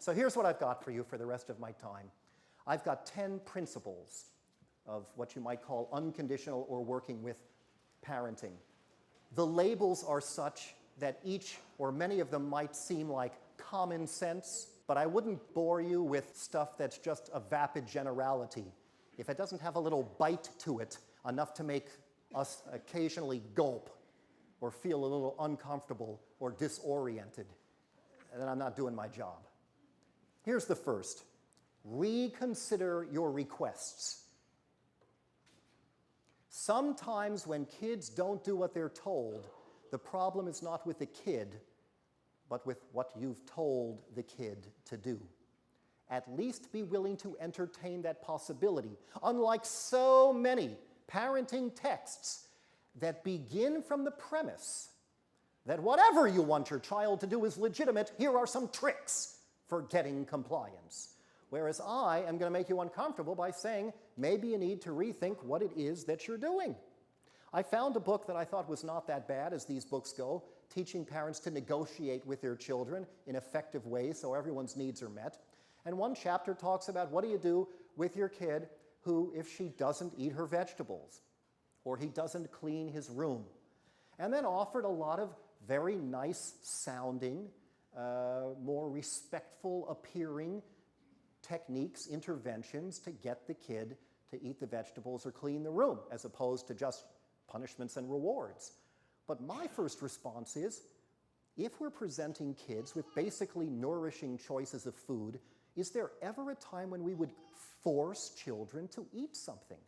So here's what I've got for you for the rest of my time. I've got 10 principles of what you might call unconditional or working with parenting. The labels are such that each or many of them might seem like common sense, but I wouldn't bore you with stuff that's just a vapid generality. If it doesn't have a little bite to it, enough to make us occasionally gulp or feel a little uncomfortable or disoriented, then I'm not doing my job. Here's the first. Reconsider your requests. Sometimes when kids don't do what they're told, the problem is not with the kid, but with what you've told the kid to do. At least be willing to entertain that possibility. Unlike so many parenting texts that begin from the premise that whatever you want your child to do is legitimate, here are some tricks for getting compliance. Whereas I am going to make you uncomfortable by saying, maybe you need to rethink what it is that you're doing. I found a book that I thought was not that bad, as these books go, teaching parents to negotiate with their children in effective ways so everyone's needs are met. And one chapter talks about what do you do with your kid who, if she doesn't eat her vegetables, or he doesn't clean his room. And then offered a lot of very nice sounding, more respectful appearing techniques, interventions to get the kid to eat the vegetables or clean the room, as opposed to just punishments and rewards. But my first response is, if we're presenting kids with basically nourishing choices of food, is there ever a time when we would force children to eat something?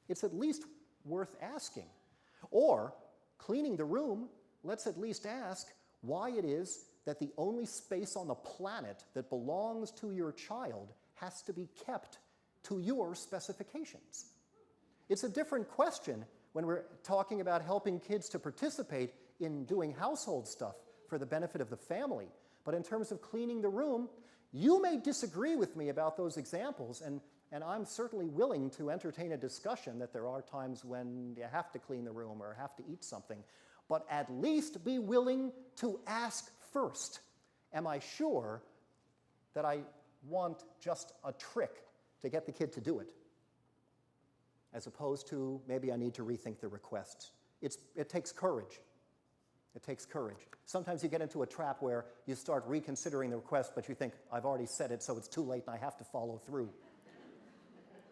It's at least worth asking. Or, cleaning the room, let's at least ask why it is that the only space on the planet that belongs to your child has to be kept to your specifications. It's a different question when we're talking about helping kids to participate in doing household stuff for the benefit of the family. But in terms of cleaning the room, you may disagree with me about those examples, and I'm certainly willing to entertain a discussion that there are times when you have to clean the room or have to eat something. But at least be willing to ask first, am I sure that I want just a trick to get the kid to do it? As opposed to, maybe I need to rethink the request. It takes courage. It takes courage. Sometimes you get into a trap where you start reconsidering the request, but you think, I've already said it, so it's too late and I have to follow through.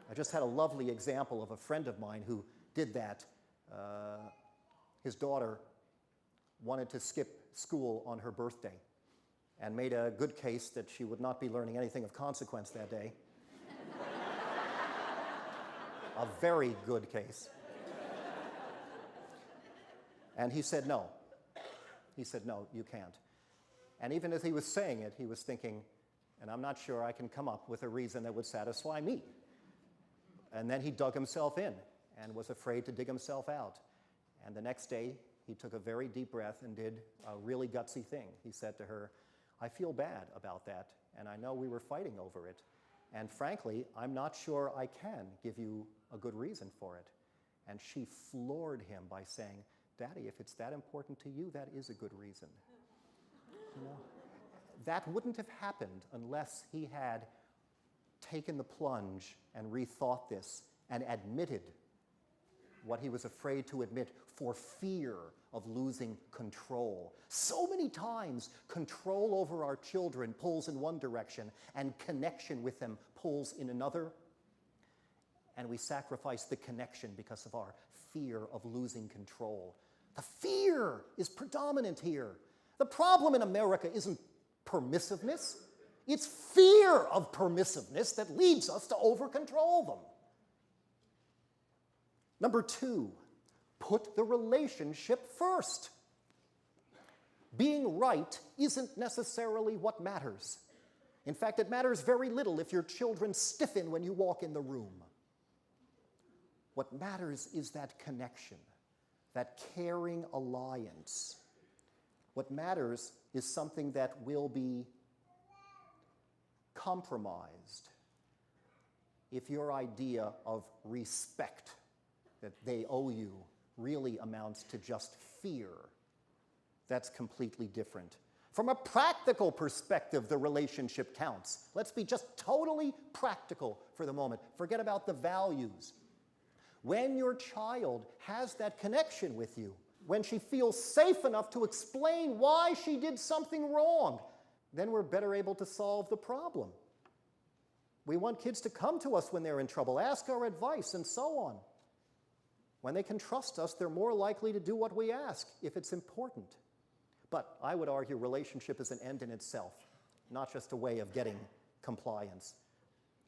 I just had a lovely example of a friend of mine who did that. His daughter wanted to skip school on her birthday and made a good case that she would not be learning anything of consequence that day. A very good case. And he said no. He said, no, you can't. And even as he was saying it, he was thinking, and I'm not sure I can come up with a reason that would satisfy me. And then he dug himself in and was afraid to dig himself out. And the next day, he took a very deep breath and did a really gutsy thing. He said to her, I feel bad about that, and I know we were fighting over it. And frankly, I'm not sure I can give you a good reason for it. And she floored him by saying, Daddy, if it's that important to you, that is a good reason. You know, that wouldn't have happened unless he had taken the plunge and rethought this and admitted what he was afraid to admit for fear of losing control. So many times, control over our children pulls in one direction and connection with them pulls in another. And we sacrifice the connection because of our fear of losing control. The fear is predominant here. The problem in America isn't permissiveness. It's fear of permissiveness that leads us to over-control them. Number 2, put the relationship first. Being right isn't necessarily what matters. In fact, it matters very little if your children stiffen when you walk in the room. What matters is that connection, that caring alliance. What matters is something that will be compromised if your idea of respect that they owe you really amounts to just fear. That's completely different. From a practical perspective, the relationship counts. Let's be just totally practical for the moment. Forget about the values. When your child has that connection with you, when she feels safe enough to explain why she did something wrong, then we're better able to solve the problem. We want kids to come to us when they're in trouble, ask our advice, and so on. When they can trust us, they're more likely to do what we ask if it's important. But I would argue relationship is an end in itself, not just a way of getting compliance.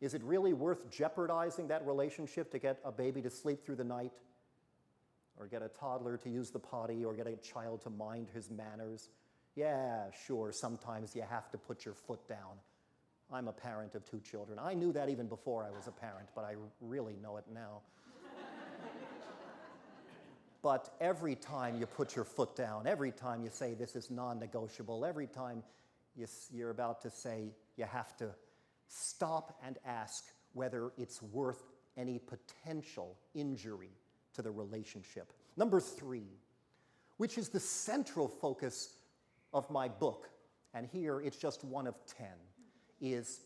Is it really worth jeopardizing that relationship to get a baby to sleep through the night? Or get a toddler to use the potty? Or get a child to mind his manners? Yeah, sure, sometimes you have to put your foot down. I'm a parent of 2 children. I knew that even before I was a parent, but I really know it now. But every time you put your foot down, every time you say this is non-negotiable, every time you're about to say you have to stop and ask whether it's worth any potential injury to the relationship. Number 3, which is the central focus of my book, and here it's just one of 10, is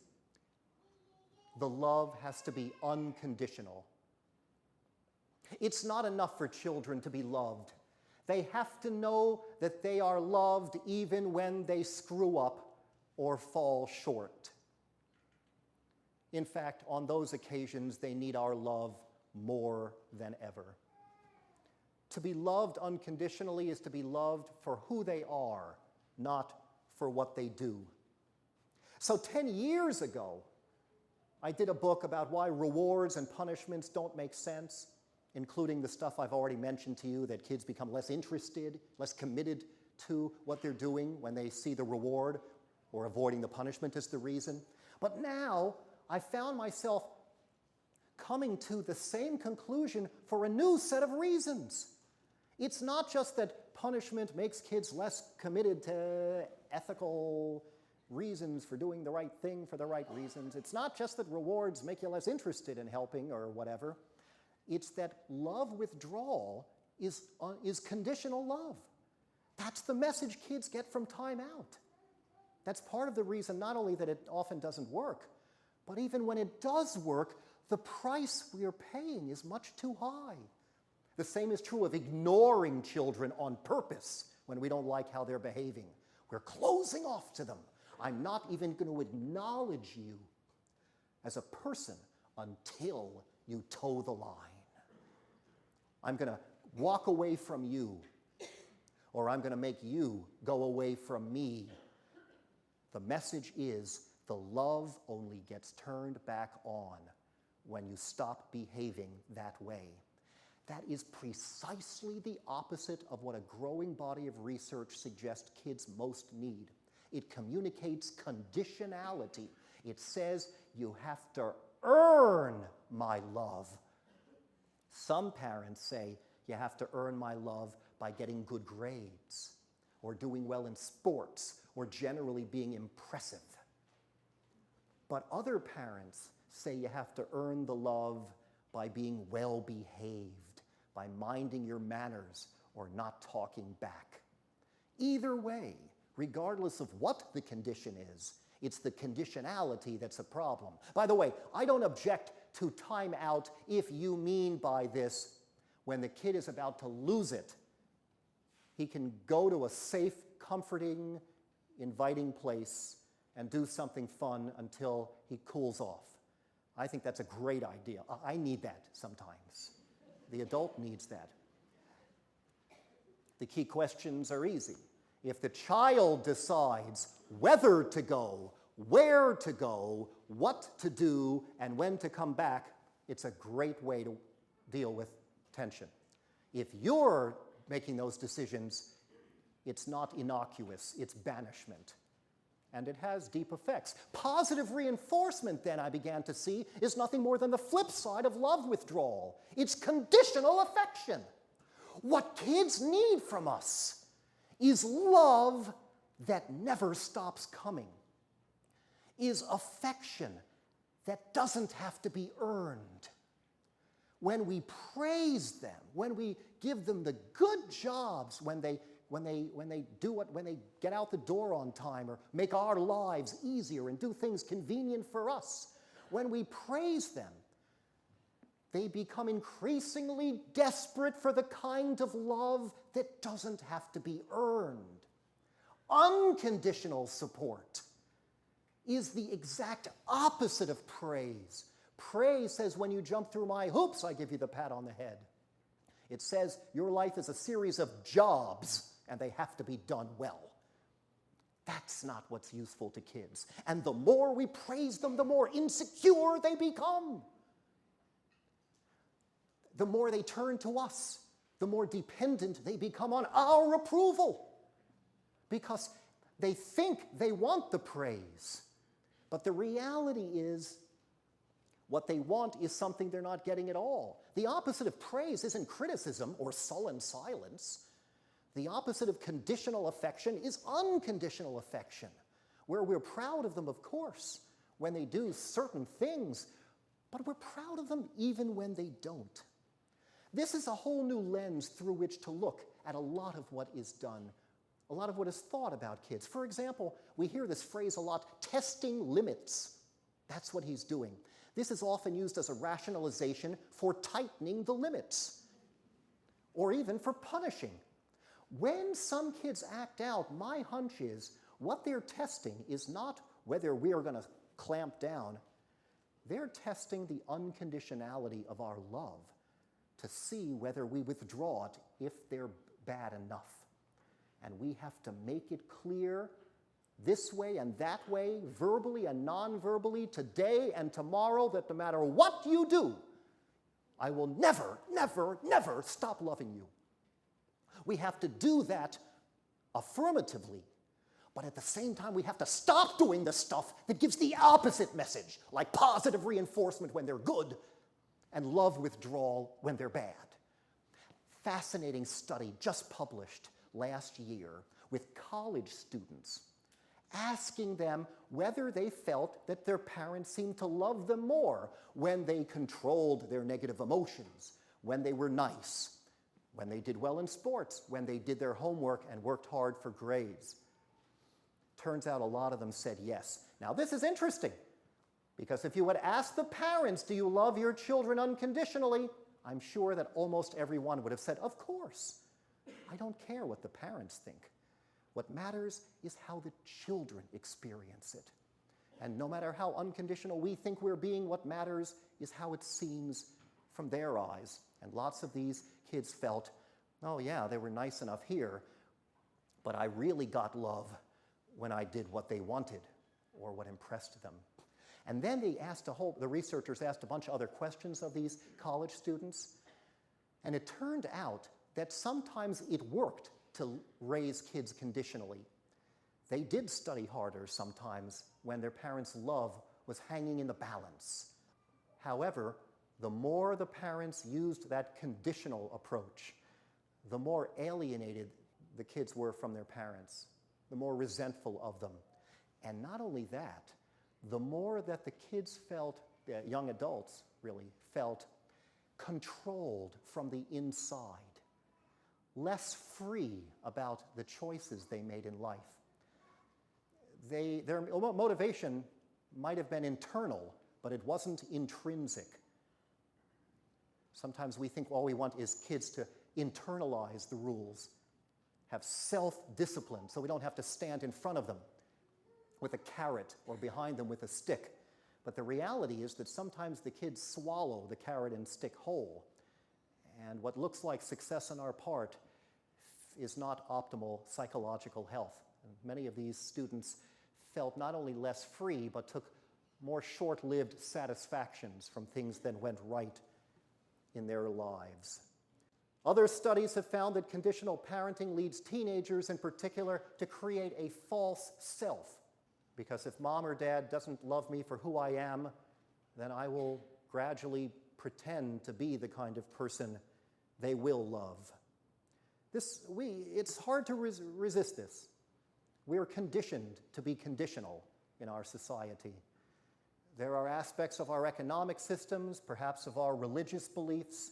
the love has to be unconditional. It's not enough for children to be loved. They have to know that they are loved even when they screw up or fall short. In fact, on those occasions, they need our love more than ever. To be loved unconditionally is to be loved for who they are, not for what they do. So 10 years ago, I did a book about why rewards and punishments don't make sense, including the stuff I've already mentioned to you, that kids become less interested, less committed to what they're doing when they see the reward or avoiding the punishment as the reason. But now, I found myself coming to the same conclusion for a new set of reasons. It's not just that punishment makes kids less committed to ethical reasons for doing the right thing for the right reasons. It's not just that rewards make you less interested in helping or whatever. It's that love withdrawal is conditional love. That's the message kids get from time out. That's part of the reason not only that it often doesn't work, but even when it does work, the price we are paying is much too high. The same is true of ignoring children on purpose when we don't like how they're behaving. We're closing off to them. I'm not even going to acknowledge you as a person until you toe the line. I'm going to walk away from you, or I'm going to make you go away from me. The message is the love only gets turned back on when you stop behaving that way. That is precisely the opposite of what a growing body of research suggests kids most need. It communicates conditionality. It says you have to earn my love. Some parents say you have to earn my love by getting good grades, or doing well in sports, or generally being impressive. But other parents say you have to earn the love by being well-behaved, by minding your manners, or not talking back. Either way, regardless of what the condition is, it's the conditionality that's a problem. By the way, I don't object to time out if you mean by this when the kid is about to lose it. He can go to a safe, comforting, inviting place and do something fun until he cools off. I think that's a great idea. I need that sometimes. The adult needs that. The key questions are easy. If the child decides whether to go, where to go, what to do, and when to come back, it's a great way to deal with tension. If you're making those decisions, it's not innocuous, it's banishment. And it has deep effects. Positive reinforcement, then, I began to see, is nothing more than the flip side of love withdrawal. It's conditional affection. What kids need from us is love that never stops coming, is affection that doesn't have to be earned. When we praise them, when we give them the good jobs, when they when they get out the door on time, or make our lives easier and do things convenient for us. When we praise them, they become increasingly desperate for the kind of love that doesn't have to be earned. Unconditional support is the exact opposite of praise. Praise says, when you jump through my hoops, I give you the pat on the head. It says your life is a series of jobs, and they have to be done well. That's not what's useful to kids. And the more we praise them, the more insecure they become. The more they turn to us, the more dependent they become on our approval. Because they think they want the praise. But the reality is, what they want is something they're not getting at all. The opposite of praise isn't criticism or sullen silence. The opposite of conditional affection is unconditional affection, where we're proud of them, of course, when they do certain things, but we're proud of them even when they don't. This is a whole new lens through which to look at a lot of what is done, a lot of what is thought about kids. For example, we hear this phrase a lot, testing limits. That's what he's doing. This is often used as a rationalization for tightening the limits, or even for punishing. When some kids act out, my hunch is what they're testing is not whether we are going to clamp down. They're testing the unconditionality of our love to see whether we withdraw it if they're bad enough. And we have to make it clear this way and that way, verbally and non-verbally, today and tomorrow, that no matter what you do, I will never, never, never stop loving you. We have to do that affirmatively, but at the same time, we have to stop doing the stuff that gives the opposite message, like positive reinforcement when they're good and love withdrawal when they're bad. Fascinating study just published last year with college students, asking them whether they felt that their parents seemed to love them more when they controlled their negative emotions, when they were nice, when they did well in sports, when they did their homework and worked hard for grades. Turns out a lot of them said yes. Now this is interesting, because if you had asked the parents, do you love your children unconditionally? I'm sure that almost everyone would have said, of course. I don't care what the parents think. What matters is how the children experience it. And no matter how unconditional we think we're being, what matters is how it seems from their eyes. And lots of these kids felt, oh yeah, they were nice enough here, but I really got love when I did what they wanted or what impressed them. And then the researchers asked a bunch of other questions of these college students, and it turned out that sometimes it worked to raise kids conditionally. They did study harder sometimes when their parents' love was hanging in the balance. However, the more the parents used that conditional approach, the more alienated the kids were from their parents, the more resentful of them. And not only that, the more that the kids felt, young adults really, felt controlled from the inside, less free about the choices they made in life. Their motivation might have been internal, but it wasn't intrinsic. Sometimes we think all we want is kids to internalize the rules, have self-discipline so we don't have to stand in front of them with a carrot or behind them with a stick. But the reality is that sometimes the kids swallow the carrot and stick whole. And what looks like success on our part is not optimal psychological health. And many of these students felt not only less free, but took more short-lived satisfactions from things that went right in their lives. Other studies have found that conditional parenting leads teenagers in particular to create a false self. Because if mom or dad doesn't love me for who I am, then I will gradually pretend to be the kind of person they will love. It's hard to resist this. We are conditioned to be conditional in our society. There are aspects of our economic systems, perhaps of our religious beliefs,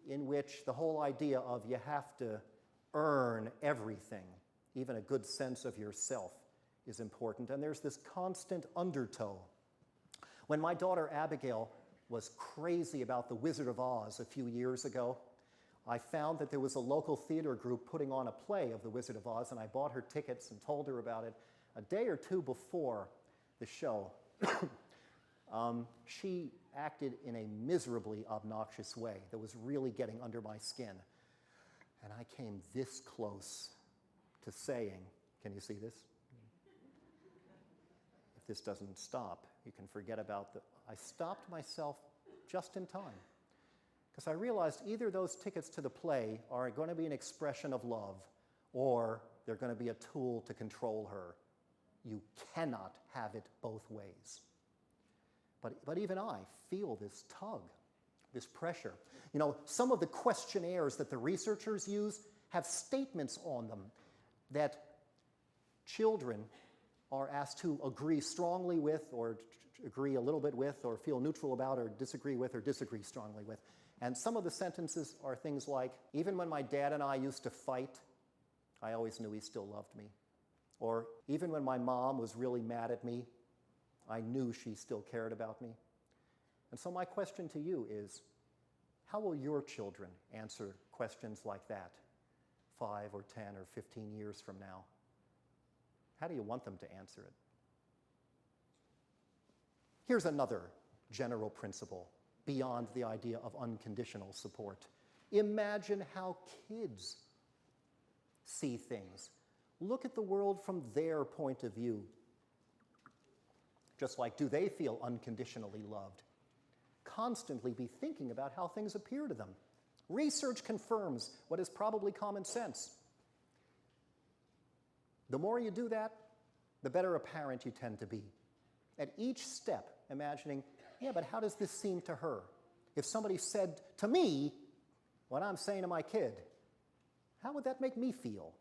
in which the whole idea of you have to earn everything. Even a good sense of yourself is important. And there's this constant undertow. When my daughter Abigail was crazy about The Wizard of Oz a few years ago, I found that there was a local theater group putting on a play of The Wizard of Oz, and I bought her tickets and told her about it. A day or two before the show, she acted in a miserably obnoxious way that was really getting under my skin. And I came this close to saying, can you see this? If this doesn't stop, you can forget about I stopped myself just in time. Because I realized either those tickets to the play are going to be an expression of love, or they're going to be a tool to control her. You cannot have it both ways. But even I feel this tug, this pressure. You know, some of the questionnaires that the researchers use have statements on them that children are asked to agree strongly with, or agree a little bit with, or feel neutral about, or disagree with, or disagree strongly with. And some of the sentences are things like, even when my dad and I used to fight, I always knew he still loved me. Or even when my mom was really mad at me, I knew she still cared about me. And so my question to you is, how will your children answer questions like that 5 or 10 or 15 years from now? How do you want them to answer it? Here's another general principle beyond the idea of unconditional support. Imagine how kids see things. Look at the world from their point of view. Just like, do they feel unconditionally loved? Constantly be thinking about how things appear to them. Research confirms what is probably common sense. The more you do that, the better a parent you tend to be. At each step, imagining, yeah, but how does this seem to her? If somebody said to me what I'm saying to my kid, how would that make me feel?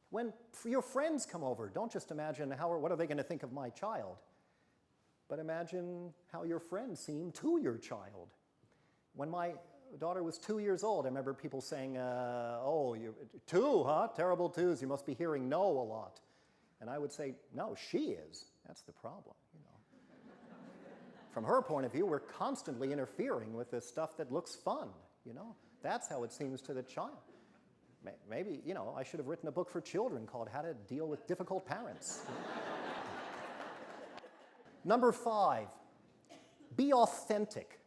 When your friends come over, don't just imagine what are they going to think of my child, but imagine how your friends seem to your child. When my daughter was 2 years old, I remember people saying, oh, you're 2, huh? Terrible 2s, you must be hearing no a lot. And I would say, no, she is. That's the problem, you know. From her point of view, we're constantly interfering with the stuff that looks fun, you know. That's how it seems to the child. Maybe, you know, I should have written a book for children called How to Deal with Difficult Parents. Number 5, be authentic.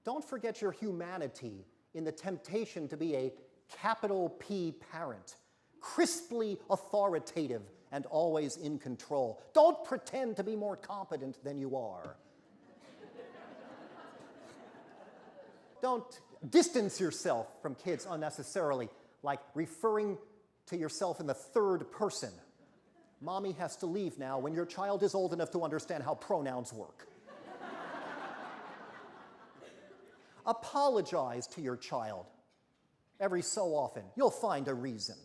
Don't forget your humanity in the temptation to be a capital P parent, crisply authoritative and always in control. Don't pretend to be more competent than you are. Don't distance yourself from kids unnecessarily, like referring to yourself in the third person. Mommy has to leave now when your child is old enough to understand how pronouns work. Apologize to your child every so often. You'll find a reason.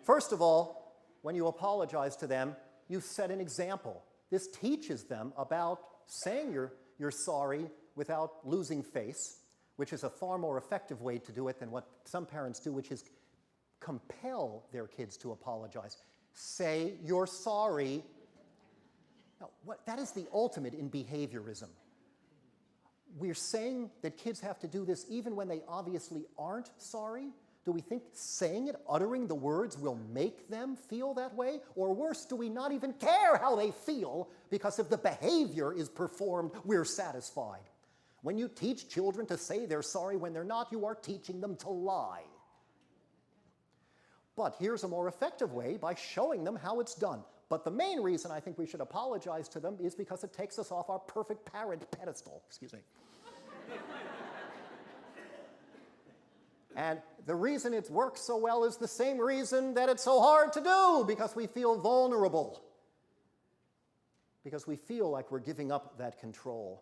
First of all, when you apologize to them, you set an example. This teaches them about saying you're sorry without losing face, which is a far more effective way to do it than what some parents do, which is compel their kids to apologize. Say you're sorry. Now, that is the ultimate in behaviorism. We're saying that kids have to do this even when they obviously aren't sorry. Do we think saying it, uttering the words, will make them feel that way? Or worse, do we not even care how they feel because if the behavior is performed, we're satisfied? When you teach children to say they're sorry when they're not, you are teaching them to lie. But here's a more effective way by showing them how it's done. But the main reason I think we should apologize to them is because it takes us off our perfect parent pedestal. Excuse me. And the reason it works so well is the same reason that it's so hard to do, because we feel vulnerable. Because we feel like we're giving up that control.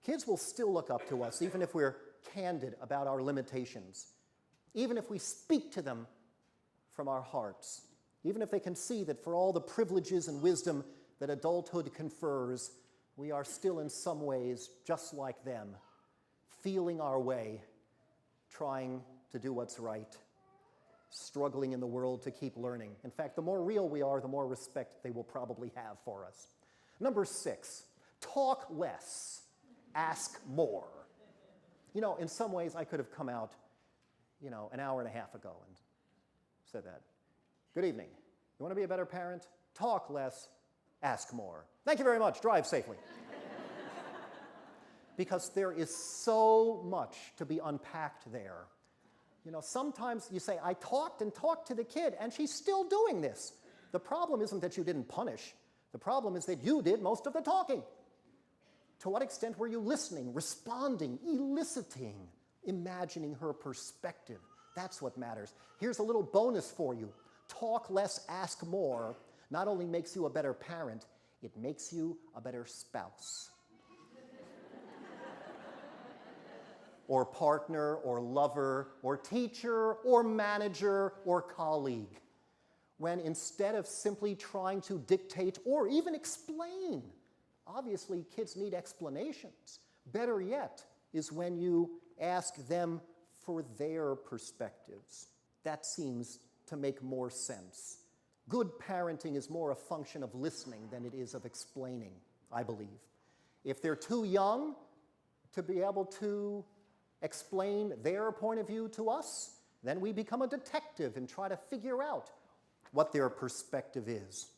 Kids will still look up to us, even if we're candid about our limitations. Even if we speak to them from our hearts. Even if they can see that for all the privileges and wisdom that adulthood confers, we are still in some ways just like them, feeling our way, trying to do what's right, struggling in the world to keep learning. In fact, the more real we are, the more respect they will probably have for us. Number 6, talk less, ask more. In some ways, I could have come out, an hour and a half ago and said that. Good evening. You want to be a better parent? Talk less, ask more. Thank you very much. Drive safely. Because there is so much to be unpacked there. Sometimes you say, I talked to the kid, and she's still doing this. The problem isn't that you didn't punish. The problem is that you did most of the talking. To what extent were you listening, responding, eliciting, imagining her perspective? That's what matters. Here's a little bonus for you. Talk less, ask more not only makes you a better parent, it makes you a better spouse. Or partner, or lover, or teacher, or manager, or colleague. When instead of simply trying to dictate or even explain, obviously kids need explanations. Better yet is when you ask them for their perspectives. That seems to make more sense. Good parenting is more a function of listening than it is of explaining, I believe. If they're too young to be able to explain their point of view to us, then we become a detective and try to figure out what their perspective is.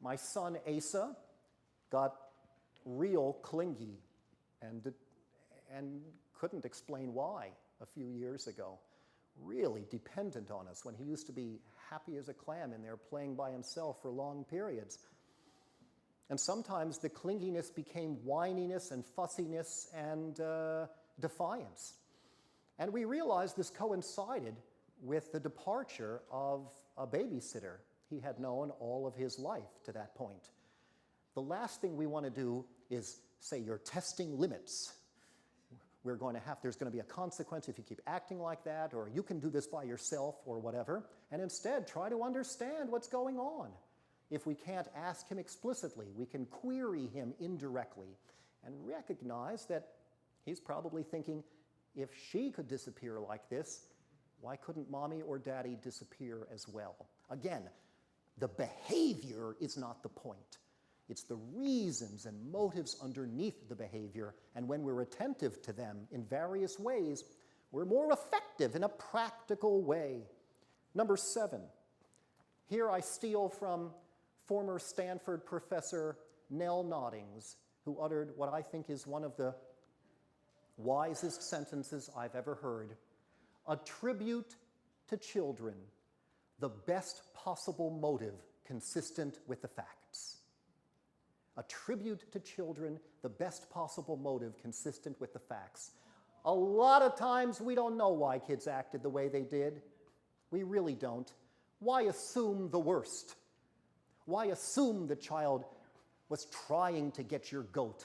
My son Asa got real clingy and couldn't explain why a few years ago. Really dependent on us when he used to be happy as a clam in there playing by himself for long periods. And sometimes the clinginess became whininess and fussiness and defiance. And we realized this coincided with the departure of a babysitter he had known all of his life to that point. The last thing we want to do is say, you're testing limits. There's going to be a consequence if you keep acting like that, or you can do this by yourself, or whatever. And instead, try to understand what's going on. If we can't ask him explicitly, we can query him indirectly and recognize that he's probably thinking, if she could disappear like this, why couldn't mommy or daddy disappear as well? Again, the behavior is not the point. It's the reasons and motives underneath the behavior, and when we're attentive to them in various ways, we're more effective in a practical way. Number 7, here I steal from former Stanford professor Nell Noddings, who uttered what I think is one of the wisest sentences I've ever heard. Attribute to children the best possible motive consistent with the facts. Attribute to children the best possible motive consistent with the facts. A lot of times we don't know why kids acted the way they did. We really don't. Why assume the worst? Why assume the child was trying to get your goat?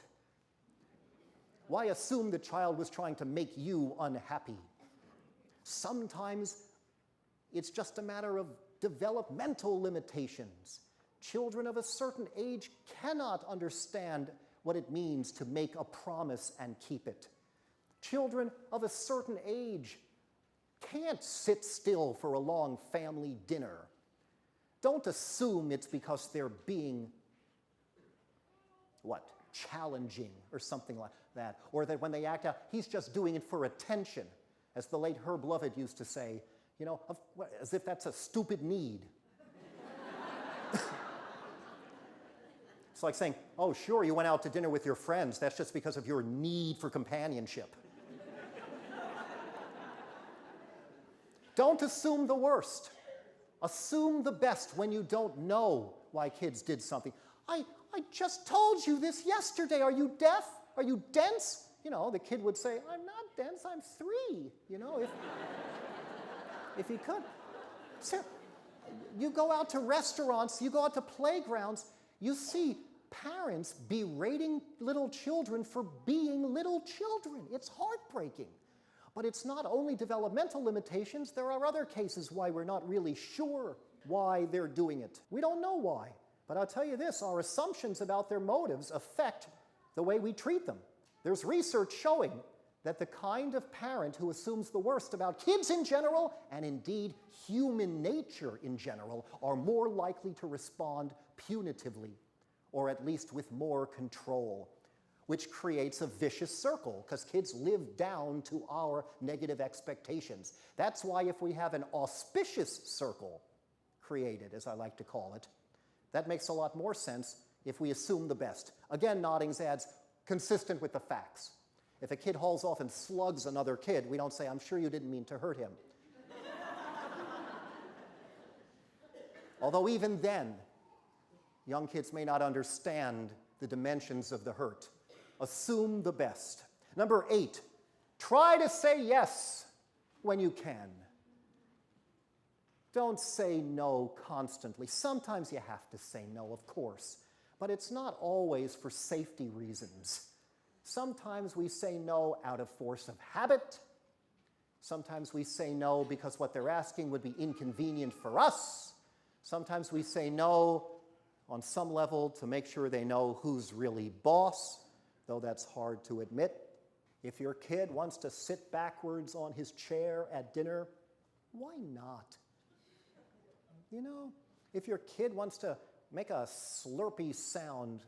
Why assume the child was trying to make you unhappy? Sometimes it's just a matter of developmental limitations. Children of a certain age cannot understand what it means to make a promise and keep it. Children of a certain age can't sit still for a long family dinner. Don't assume it's because they're being, challenging or something like that. Or that when they act out, he's just doing it for attention. As the late Herb Lovett used to say, as if that's a stupid need. It's like saying, oh, sure, you went out to dinner with your friends. That's just because of your need for companionship. Don't assume the worst. Assume the best when you don't know why kids did something. I just told you this yesterday. Are you deaf? Are you dense? The kid would say, I'm not dense, I'm 3, if he could. So, you go out to restaurants, you go out to playgrounds, you see parents berating little children for being little children. It's heartbreaking. But it's not only developmental limitations, there are other cases why we're not really sure why they're doing it. We don't know why. But I'll tell you this, our assumptions about their motives affect the way we treat them. There's research showing that the kind of parent who assumes the worst about kids in general, and indeed human nature in general, are more likely to respond punitively, or at least with more control, which creates a vicious circle, because kids live down to our negative expectations. That's why if we have an auspicious circle created, as I like to call it, that makes a lot more sense if we assume the best. Again, Noddings adds, consistent with the facts. If a kid hauls off and slugs another kid, we don't say, I'm sure you didn't mean to hurt him. Although even then, young kids may not understand the dimensions of the hurt. Assume the best. Number 8, try to say yes when you can. Don't say no constantly. Sometimes you have to say no, of course, but it's not always for safety reasons. Sometimes we say no out of force of habit. Sometimes we say no because what they're asking would be inconvenient for us. Sometimes we say no on some level to make sure they know who's really boss, though that's hard to admit. If your kid wants to sit backwards on his chair at dinner, why not? You know, if your kid wants to make a slurpy sound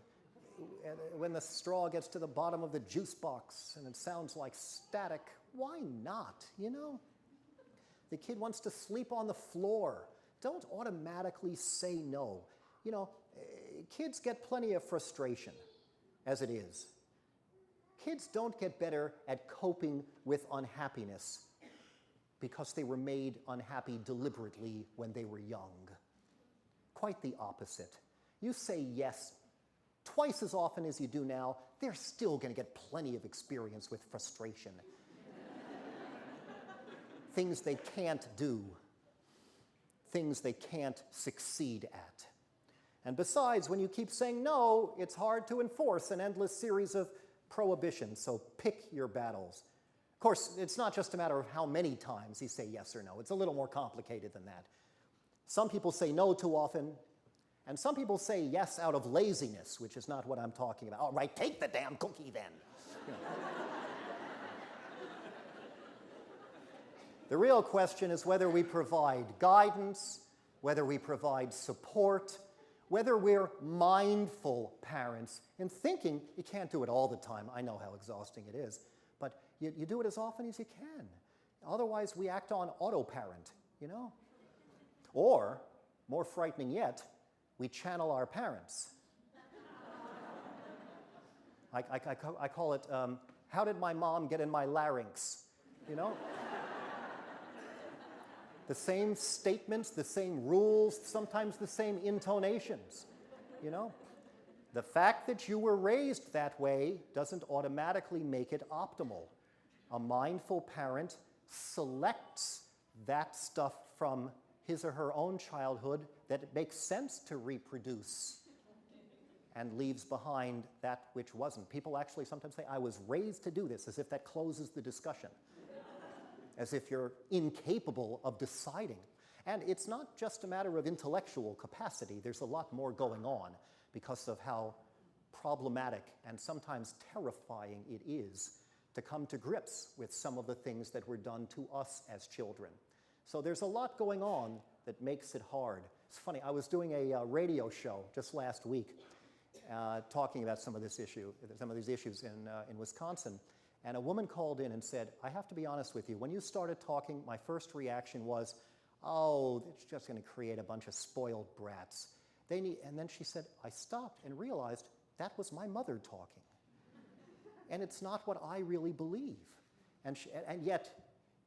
when the straw gets to the bottom of the juice box and it sounds like static, why not, you know? The kid wants to sleep on the floor. Don't automatically say no. You know, kids get plenty of frustration as it is. Kids don't get better at coping with unhappiness because they were made unhappy deliberately when they were young. Quite the opposite. You say yes twice as often as you do now, they're still going to get plenty of experience with frustration. Things they can't do. Things they can't succeed at. And besides, when you keep saying no, it's hard to enforce an endless series of prohibitions, so pick your battles. Of course, it's not just a matter of how many times you say yes or no. It's a little more complicated than that. Some people say no too often, and some people say yes out of laziness, which is not what I'm talking about. All right, take the damn cookie then. You know. The real question is whether we provide guidance, whether we provide support, whether we're mindful parents in thinking, you can't do it all the time. I know how exhausting it is, but you do it as often as you can. Otherwise, we act on autoparent, you know? Or, more frightening yet, we channel our parents. I call it, how did my mom get in my larynx, you know? The same statements, the same rules, sometimes the same intonations, you know? The fact that you were raised that way doesn't automatically make it optimal. A mindful parent selects that stuff from his or her own childhood that it makes sense to reproduce and leaves behind that which wasn't. People actually sometimes say, I was raised to do this, as if that closes the discussion. As if you're incapable of deciding. And it's not just a matter of intellectual capacity. There's a lot more going on because of how problematic and sometimes terrifying it is to come to grips with some of the things that were done to us as children. So there's a lot going on that makes it hard. It's funny, I was doing a radio show just last week talking about some of these issues in Wisconsin. And a woman called in and said, I have to be honest with you, when you started talking, my first reaction was, oh, it's just going to create a bunch of spoiled brats. And then she said, I stopped and realized that was my mother talking. And it's not what I really believe. And yet,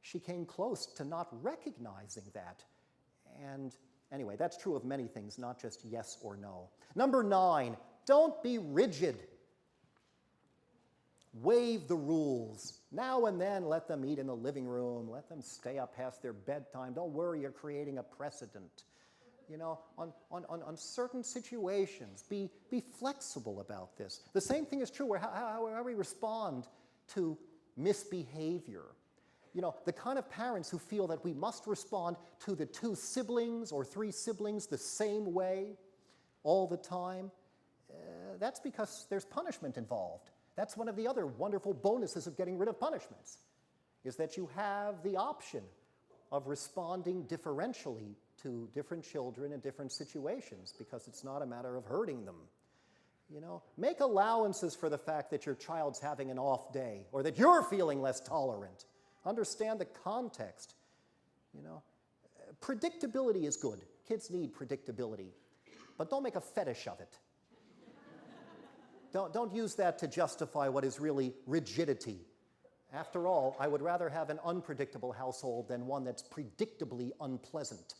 she came close to not recognizing that. And anyway, that's true of many things, not just yes or no. Number 9, don't be rigid. Waive the rules. Now and then, let them eat in the living room. Let them stay up past their bedtime. Don't worry, you're creating a precedent. You know, on certain situations, be flexible about this. The same thing is true how we respond to misbehavior. You know, the kind of parents who feel that we must respond to the 2 siblings or 3 siblings the same way all the time, that's because there's punishment involved. That's one of the other wonderful bonuses of getting rid of punishments, is that you have the option of responding differentially to different children in different situations, because it's not a matter of hurting them. You know, make allowances for the fact that your child's having an off day, or that you're feeling less tolerant. Understand the context. You know, predictability is good. Kids need predictability, but don't make a fetish of it. Don't use that to justify what is really rigidity. After all, I would rather have an unpredictable household than one that's predictably unpleasant,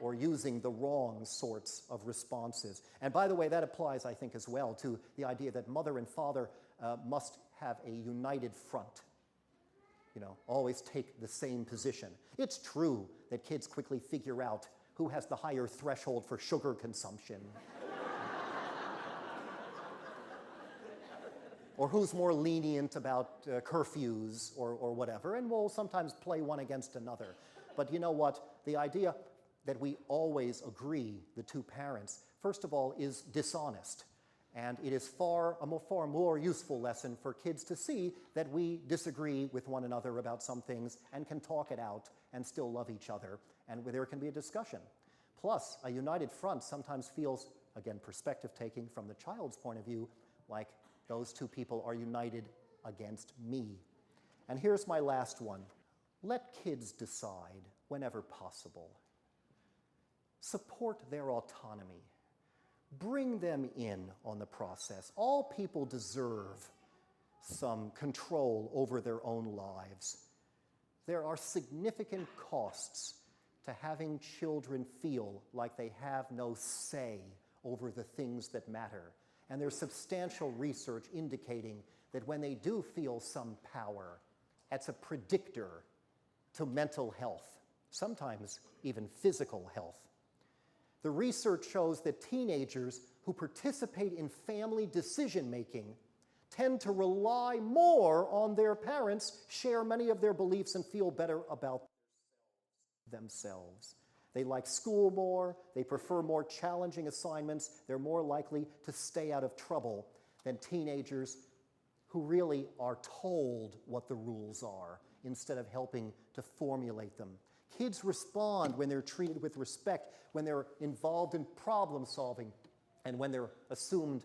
or using the wrong sorts of responses. And by the way, that applies, I think, as well to the idea that mother and father must have a united front. You know, always take the same position. It's true that kids quickly figure out who has the higher threshold for sugar consumption, or who's more lenient about curfews or whatever, and we'll sometimes play one against another. But you know what? The idea that we always agree, the two parents, first of all, is dishonest. And it is a far more useful lesson for kids to see that we disagree with one another about some things and can talk it out and still love each other, and where there can be a discussion. Plus, a united front sometimes feels, again, perspective taking from the child's point of view, like those two people are united against me. And here's my last one. Let kids decide whenever possible. Support their autonomy. Bring them in on the process. All people deserve some control over their own lives. There are significant costs to having children feel like they have no say over the things that matter. And there's substantial research indicating that when they do feel some power, it's a predictor to mental health, sometimes even physical health. The research shows that teenagers who participate in family decision-making tend to rely more on their parents, share many of their beliefs, and feel better about themselves. They like school more, they prefer more challenging assignments, they're more likely to stay out of trouble than teenagers who really are told what the rules are instead of helping to formulate them. Kids respond when they're treated with respect, when they're involved in problem solving, and when they're assumed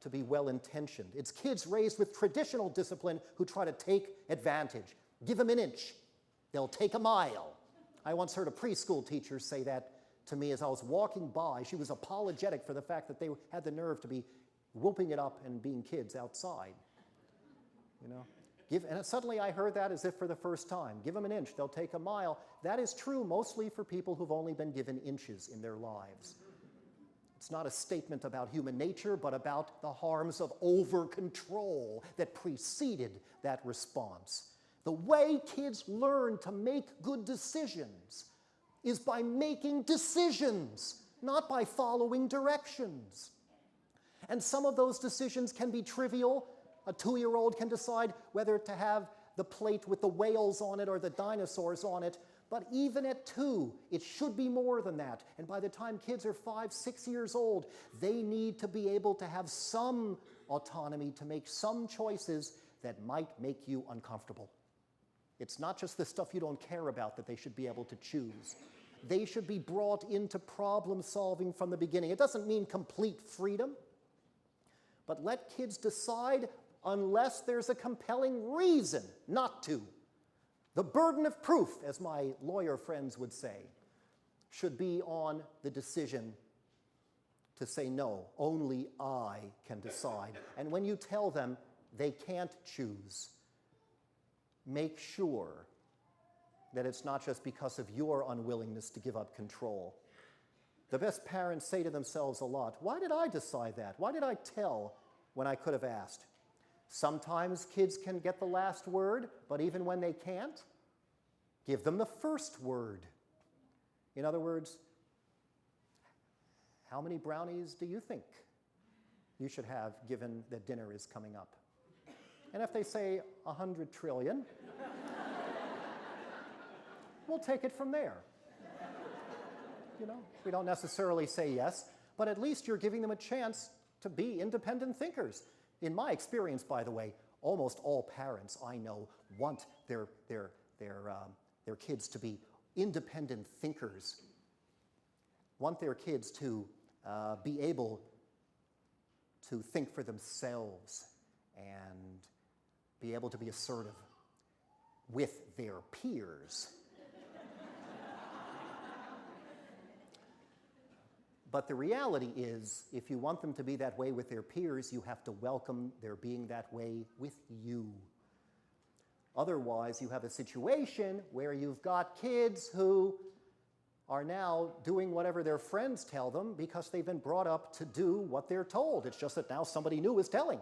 to be well-intentioned. It's kids raised with traditional discipline who try to take advantage. Give them an inch, they'll take a mile. I once heard a preschool teacher say that to me as I was walking by. She was apologetic for the fact that they had the nerve to be whooping it up and being kids outside. You know? And suddenly I heard that as if for the first time. Give them an inch, they'll take a mile. That is true mostly for people who've only been given inches in their lives. It's not a statement about human nature, but about the harms of over-control that preceded that response. The way kids learn to make good decisions is by making decisions, not by following directions. And some of those decisions can be trivial. A 2-year-old can decide whether to have the plate with the whales on it or the dinosaurs on it. But even at 2, it should be more than that. And by the time kids are 5, 6 years old, they need to be able to have some autonomy to make some choices that might make you uncomfortable. It's not just the stuff you don't care about that they should be able to choose. They should be brought into problem solving from the beginning. It doesn't mean complete freedom, but let kids decide unless there's a compelling reason not to. The burden of proof, as my lawyer friends would say, should be on the decision to say no. Only I can decide. And when you tell them they can't choose, make sure that it's not just because of your unwillingness to give up control. The best parents say to themselves a lot, why did I decide that? Why did I tell when I could have asked? Sometimes kids can get the last word, but even when they can't, give them the first word. In other words, how many brownies do you think you should have given that dinner is coming up? And if they say 100 trillion, we'll take it from there. You know, we don't necessarily say yes, but at least you're giving them a chance to be independent thinkers. In my experience, by the way, almost all parents I know want their kids to be independent thinkers, want their kids to be able to think for themselves and be able to be assertive with their peers. But the reality is, if you want them to be that way with their peers, you have to welcome their being that way with you. Otherwise, you have a situation where you've got kids who are now doing whatever their friends tell them because they've been brought up to do what they're told. It's just that now somebody new is telling.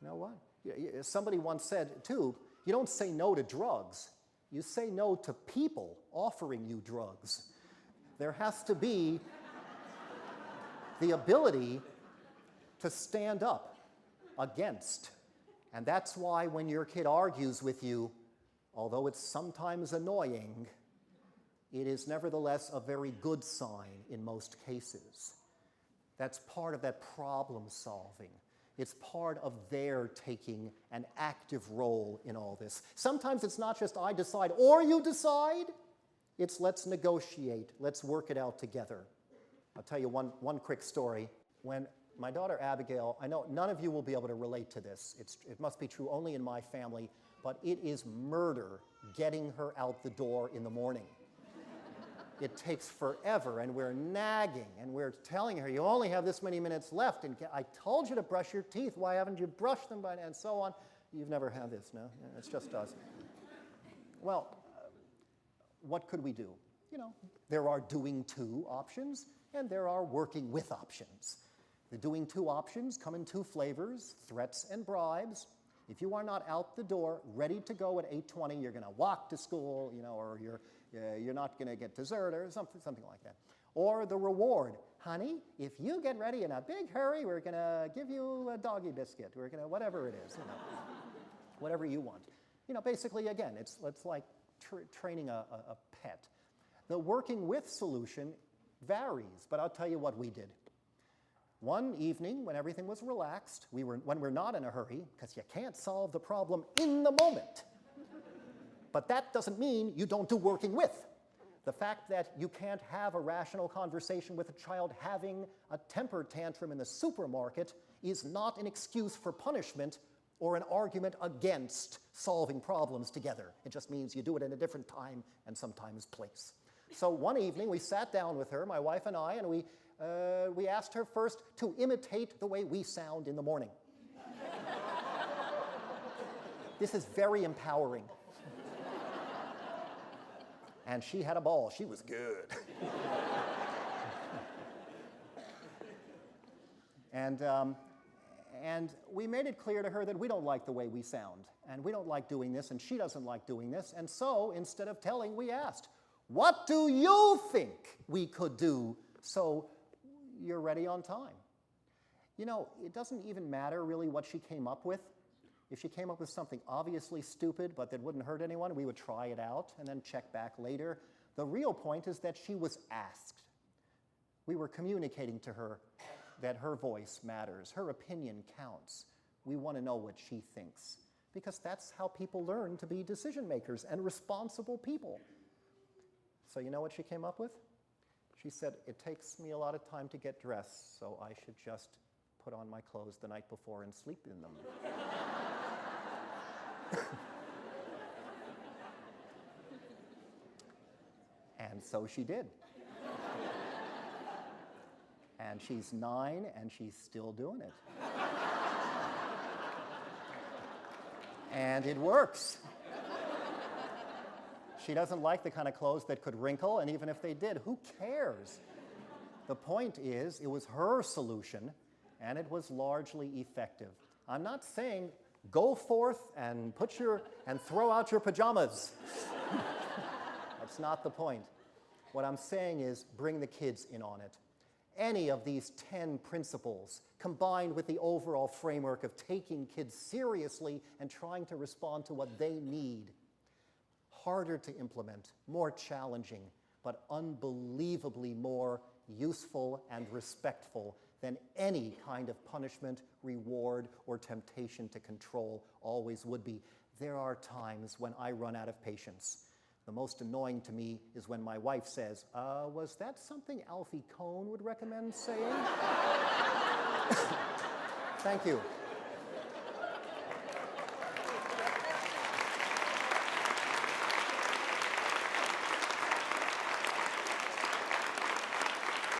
You know what? Somebody once said, too, you don't say no to drugs. You say no to people offering you drugs. There has to be the ability to stand up against. And that's why when your kid argues with you, although it's sometimes annoying, it is nevertheless a very good sign in most cases. That's part of that problem solving. It's part of their taking an active role in all this. Sometimes it's not just I decide or you decide. It's let's negotiate, let's work it out together. I'll tell you one quick story. When my daughter Abigail, I know none of you will be able to relate to this. It must be true only in my family, but it is murder getting her out the door in the morning. It takes forever, and we're nagging, and we're telling her, you only have this many minutes left, and I told you to brush your teeth. Why haven't you brushed them by now? And so on. You've never had this, no? It's just us. Well, what could we do? You know, there are doing to options, and there are working with options. The doing to options come in two flavors, threats and bribes. If you are not out the door, ready to go at 8:20, you're going to walk to school, you know, or you're not going to get dessert or something like that. Or the reward, honey, if you get ready in a big hurry, we're going to give you a doggy biscuit. We're going to, whatever it is, you know, whatever you want. You know, basically, again, it's like training a pet. The working with solution varies, but I'll tell you what we did. One evening, when everything was relaxed, when we're not in a hurry, because you can't solve the problem in the moment. But that doesn't mean you don't do working with. The fact that you can't have a rational conversation with a child having a temper tantrum in the supermarket is not an excuse for punishment or an argument against solving problems together. It just means you do it in a different time and sometimes place. So one evening, we sat down with her, my wife and I, and we asked her first to imitate the way we sound in the morning. This is very empowering. And she had a ball. She was good. And we made it clear to her that we don't like the way we sound, and we don't like doing this, and she doesn't like doing this. And so, instead of telling, we asked, what do you think we could do so you're ready on time? You know, it doesn't even matter really what she came up with. If she came up with something obviously stupid but that wouldn't hurt anyone, we would try it out and then check back later. The real point is that she was asked. We were communicating to her that her voice matters, her opinion counts. We want to know what she thinks, because that's how people learn to be decision makers and responsible people. So you know what she came up with? She said, it takes me a lot of time to get dressed, so I should just put on my clothes the night before and sleep in them. And so she did. And she's 9, and she's still doing it. And it works. She doesn't like the kind of clothes that could wrinkle, and even if they did, who cares? The point is, it was her solution, and it was largely effective. I'm not saying go forth and throw out your pajamas. That's not the point. What I'm saying is bring the kids in on it. Any of these 10 principles, combined with the overall framework of taking kids seriously and trying to respond to what they need, harder to implement, more challenging, but unbelievably more useful and respectful than any kind of punishment, reward, or temptation to control always would be. There are times when I run out of patience. The most annoying to me is when my wife says, was that something Alfie Kohn would recommend saying? Thank you.